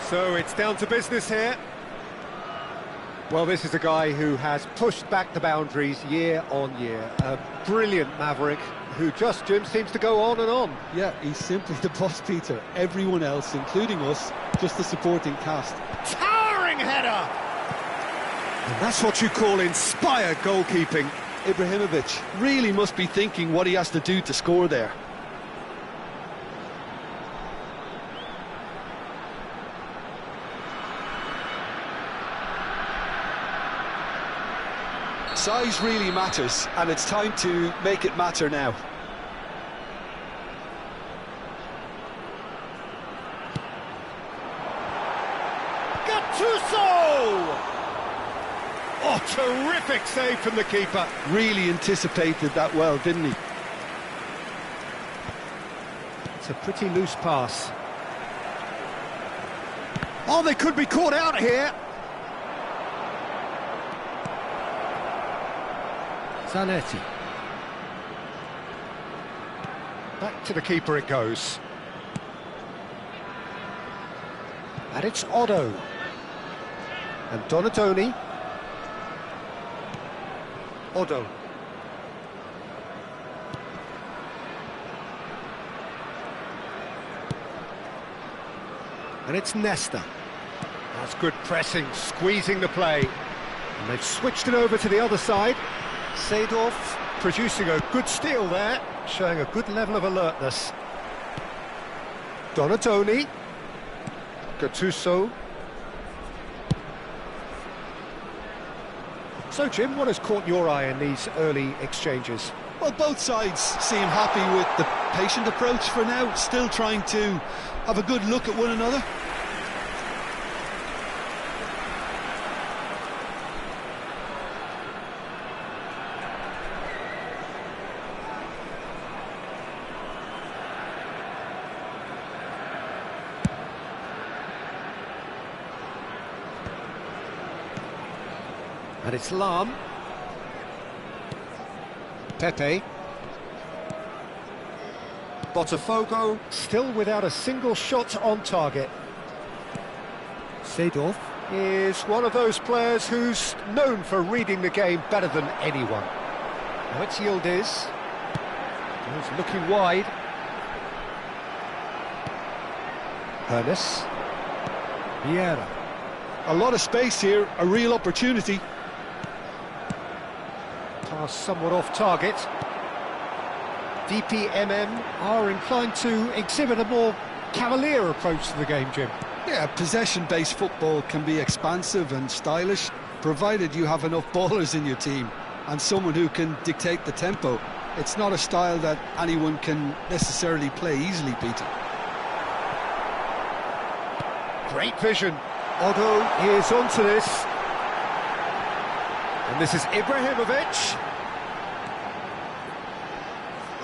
So it's down to business here. Well, this is a guy who has pushed back the boundaries year on year. A brilliant maverick who just, Jim, seems to go on and on. Yeah, he's simply the boss, Peter. Everyone else, including us, just the supporting cast. Towering header! And that's what you call inspired goalkeeping. Ibrahimovic really must be thinking what he has to do to score there. Size really matters, and it's time to make it matter now. Gattuso! Oh, terrific save from the keeper. Really anticipated that well, didn't he? It's a pretty loose pass. Oh, they could be caught out here. Zanetti. Back to the keeper it goes. And it's Otto. And Donatoni. Otto. And it's Nesta. That's good pressing, squeezing the play. And they've switched it over to the other side. Seedorf producing a good steal there, showing a good level of alertness. Donatoni. Gattuso. So, Jim, what has caught your eye in these early exchanges? Well, both sides seem happy with the patient approach for now, still trying to have a good look at one another. And it's Lahm. Pepe. Botafogo still without a single shot on target. Seedorf is one of those players who's known for reading the game better than anyone. Now it's Yildiz. He's looking wide. Hernes. Vieira. A lot of space here, a real opportunity. Pass somewhat off target. DPMM are inclined to exhibit a more cavalier approach to the game, Jim. Yeah, possession-based football can be expansive and stylish, provided you have enough ballers in your team and someone who can dictate the tempo. It's not a style that anyone can necessarily play easily, Peter. Great vision. Otto is onto this. And this is Ibrahimovic.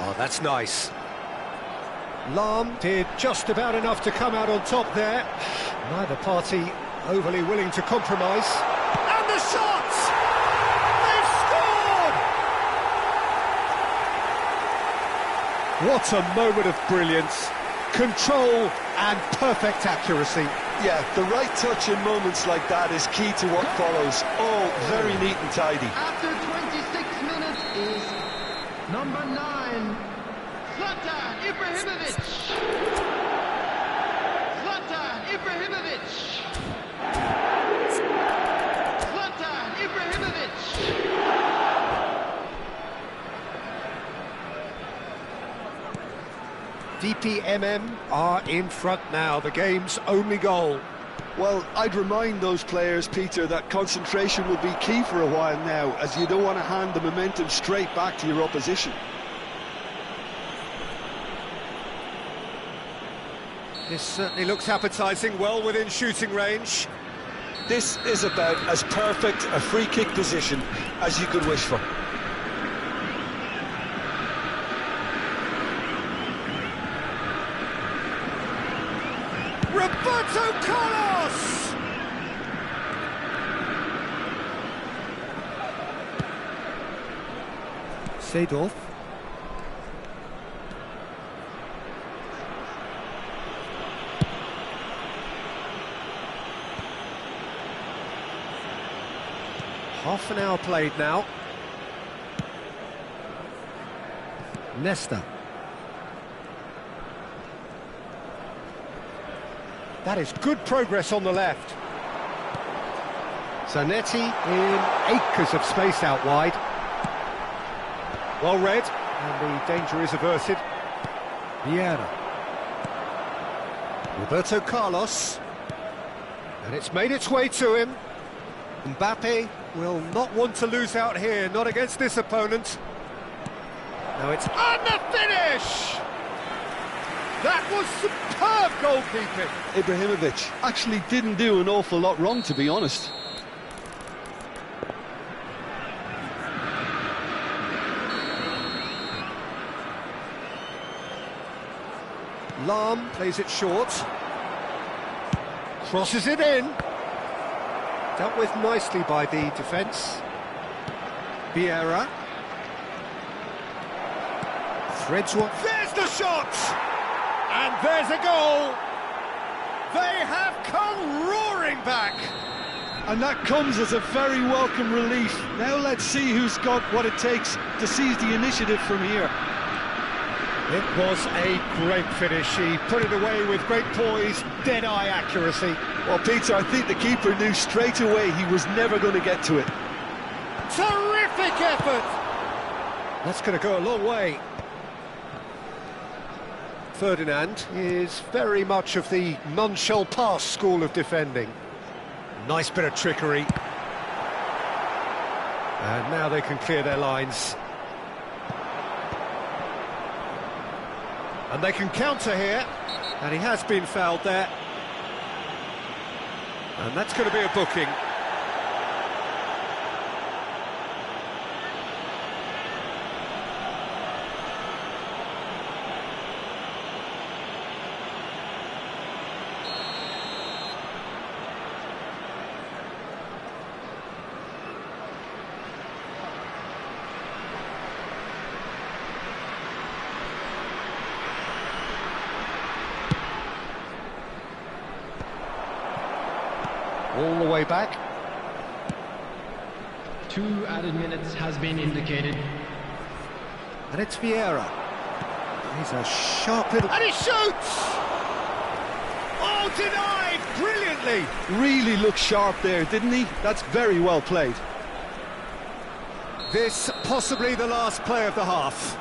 Oh, that's nice. Lahm did just about enough to come out on top there. Neither party overly willing to compromise. And the shot! They've scored! What a moment of brilliance. Control and perfect accuracy. Yeah, the right touch in moments like that is key to what follows. Oh, very neat and tidy. After 26 minutes is number 9, Zlatan Ibrahimovic. Zlatan Ibrahimovic. Zlatan Ibrahimovic. DPMM are in front now, the game's only goal. Well, I'd remind those players, Peter, that concentration will be key for a while now, as you don't want to hand the momentum straight back to your opposition. This certainly looks appetising, well within shooting range. This is about as perfect a free kick position as you could wish for. Roberto Carlos! Seedorf. Half an hour played now. Nesta. That is good progress on the left. Zanetti in acres of space out wide. Well read, and the danger is averted. Vieira. Roberto Carlos. And it's made its way to him. Mbappe will not want to lose out here, not against this opponent. Now it's on the finish! That was superb goalkeeping. Ibrahimovic actually didn't do an awful lot wrong, to be honest. Lahm plays it short. Crosses it in. Dealt with nicely by the defence. Vieira. Threads one. There's the shot! And there's a goal! They have come roaring back! And that comes as a very welcome relief. Now let's see who's got what it takes to seize the initiative from here. It was a great finish. He put it away with great poise, dead-eye accuracy. Well, Peter, I think the keeper knew straight away he was never going to get to it. Terrific effort! That's going to go a long way. Ferdinand is very much of the none-shall-pass school of defending. Nice bit of trickery. And now they can clear their lines. And they can counter here. And he has been fouled there. And that's going to be a booking. All the way back. 2 added minutes has been indicated. And it's Vieira. He's a sharp little... And he shoots! Oh, denied! Brilliantly! Really looked sharp there, didn't he? That's very well played. This possibly the last play of the half.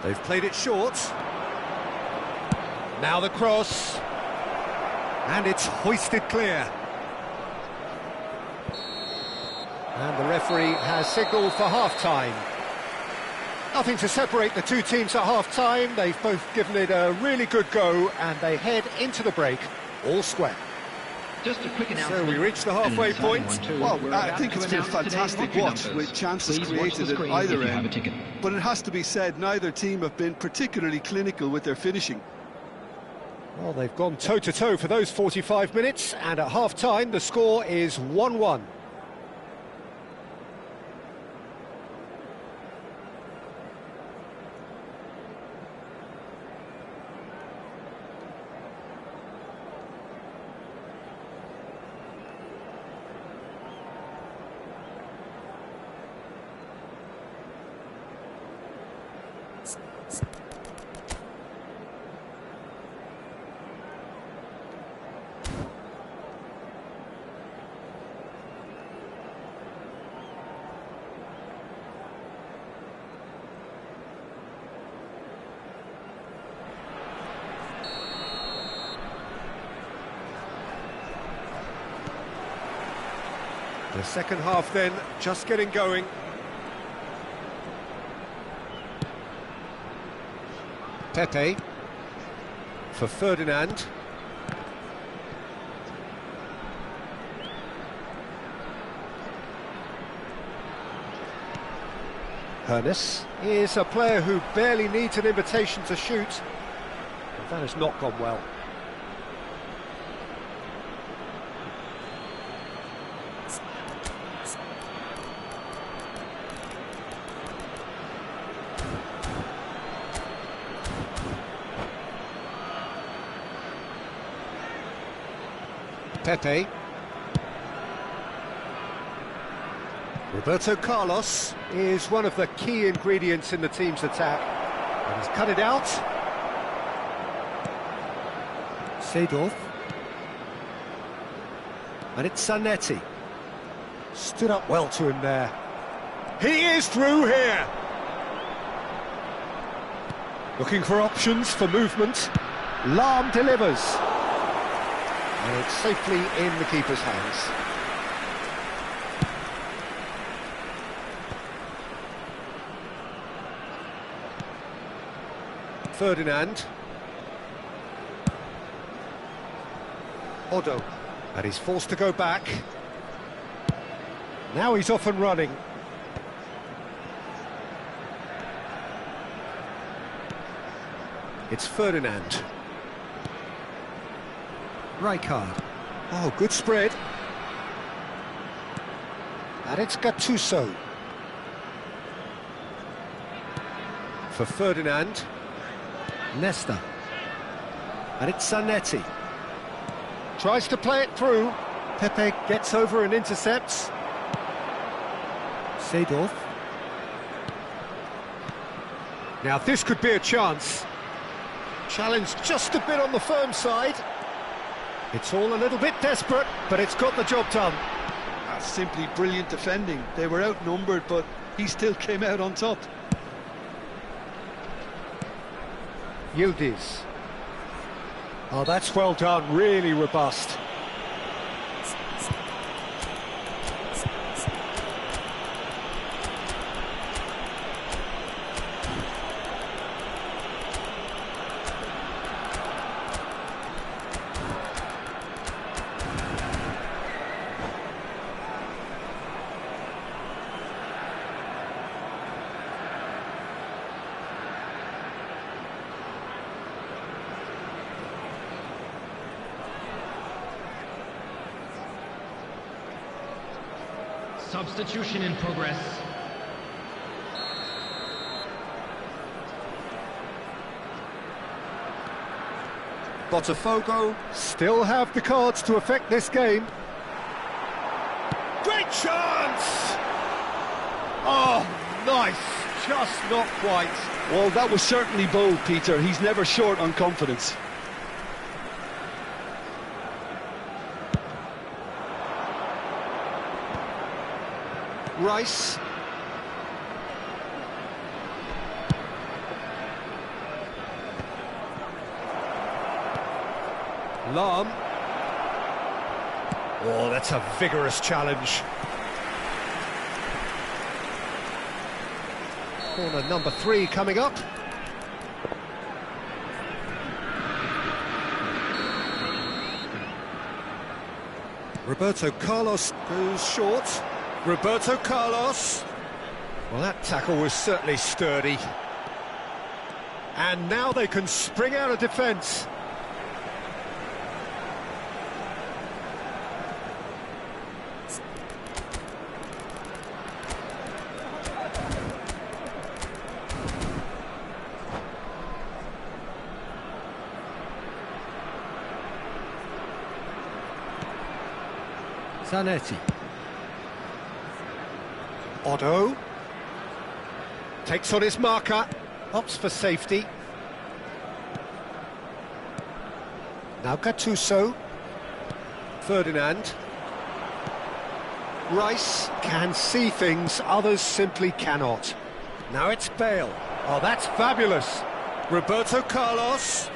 They've played it short. Now the cross. And it's hoisted clear. And the referee has signalled for half-time. Nothing to separate the two teams at half-time. They've both given it a really good go, and they head into the break all square. Just a quick announcement. So we reach the halfway point. Well, I think it's been a fantastic watch, with chances created at either end. But it has to be said, neither team have been particularly clinical with their finishing. Well, they've gone toe-to-toe for those 45 minutes, and at half-time the score is 1-1. The second half then, just getting going. Pepe for Ferdinand. Hernes is a player who barely needs an invitation to shoot, but that has not gone well. Pepe. Roberto Carlos is one of the key ingredients in the team's attack. And he's cut it out. Seedorf. And it's Zanetti. Stood up well to him there. He is through here. Looking for options for movement. Lahm delivers. And it's safely in the keeper's hands. Ferdinand. Odo. And he's forced to go back. Now he's off and running. It's Ferdinand. Rijkaard. Oh, good spread. And it's Gattuso. For Ferdinand. Nesta. And it's Zanetti. Tries to play it through. Pepe gets over and intercepts. Seedorf. Now this could be a chance. Challenge just a bit on the firm side. It's all a little bit desperate, but it's got the job done. That's simply brilliant defending. They were outnumbered, but he still came out on top. Yildiz. Oh, that's well done, really robust. Substitution in progress. Botafogo still have the cards to affect this game. Great chance! Oh, nice. Just not quite. Well, that was certainly bold, Peter. He's never short on confidence. Rice. Lahm. Oh, that's a vigorous challenge. Corner number 3 coming up. Roberto Carlos goes short. Roberto Carlos. Well, that tackle was certainly sturdy. And now they can spring out of defence. Zanetti. Odo. Takes on his marker. Opts for safety. Now Gattuso. Ferdinand. Rice can see things others simply cannot. Now it's Bale. Oh, that's fabulous. Roberto Carlos.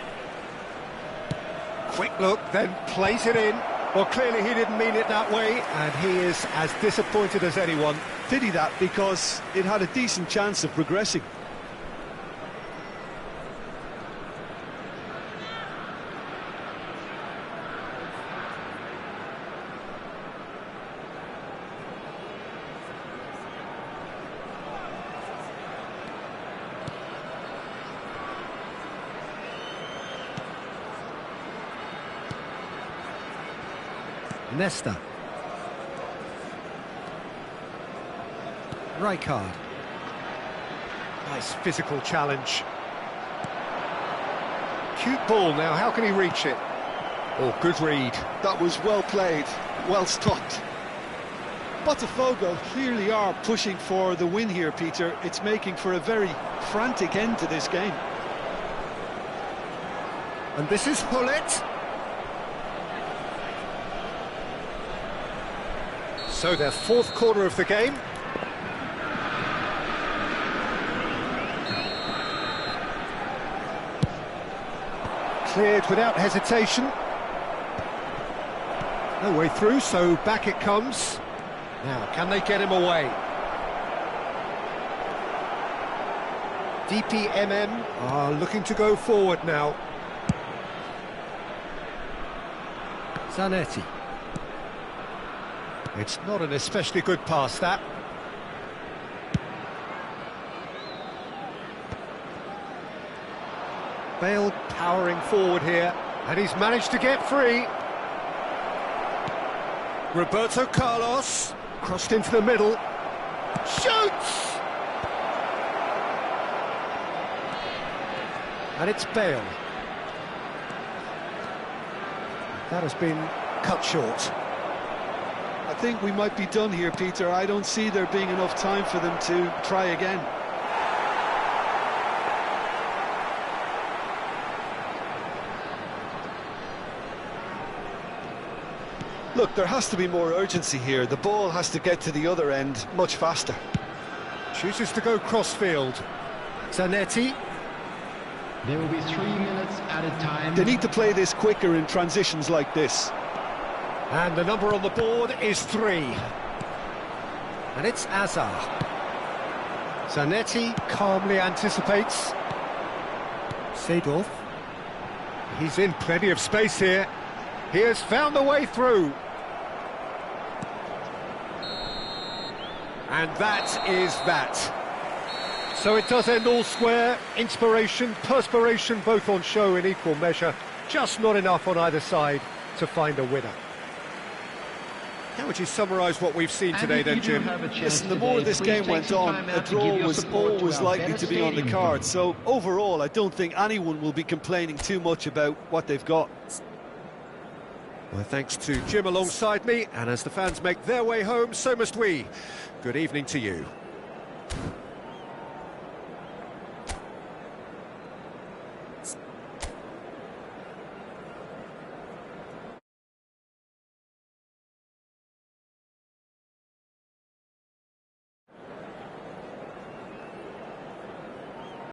Quick look, then plays it in. Well, clearly he didn't mean it that way, and he is as disappointed as anyone. Pity that, because it had a decent chance of progressing. Nesta. Rijkaard. Nice physical challenge. Cute ball now, how can he reach it? Oh, good read. That was well played, well stopped. Botafogo clearly are pushing for the win here, Peter. It's making for a very frantic end to this game. And this is Hullet. So their fourth quarter of the game. Cleared without hesitation. No way through, so back it comes. Now, can they get him away? DPMM are looking to go forward now. Zanetti. It's not an especially good pass, that. Bale powering forward here, and he's managed to get free. Roberto Carlos, crossed into the middle, shoots! And it's Bale. That has been cut short. I think we might be done here, Peter. I don't see there being enough time for them to try again. Look, there has to be more urgency here. The ball has to get to the other end much faster. Chooses to go crossfield. Zanetti. There will be 3 minutes at a time. They need to play this quicker in transitions like this. And the number on the board is 3. And it's Azar. Zanetti calmly anticipates. Seedorf. He's in plenty of space here. He has found the way through. And that is that. So it does end all square. Inspiration, perspiration, both on show in equal measure. Just not enough on either side to find a winner. How would you summarise what we've seen today then, Jim? Listen, the more this game went on, a draw was always likely to be on the card. So overall, I don't think anyone will be complaining too much about what they've got. Well, thanks to Jim alongside me, and as the fans make their way home, so must we. Good evening to you.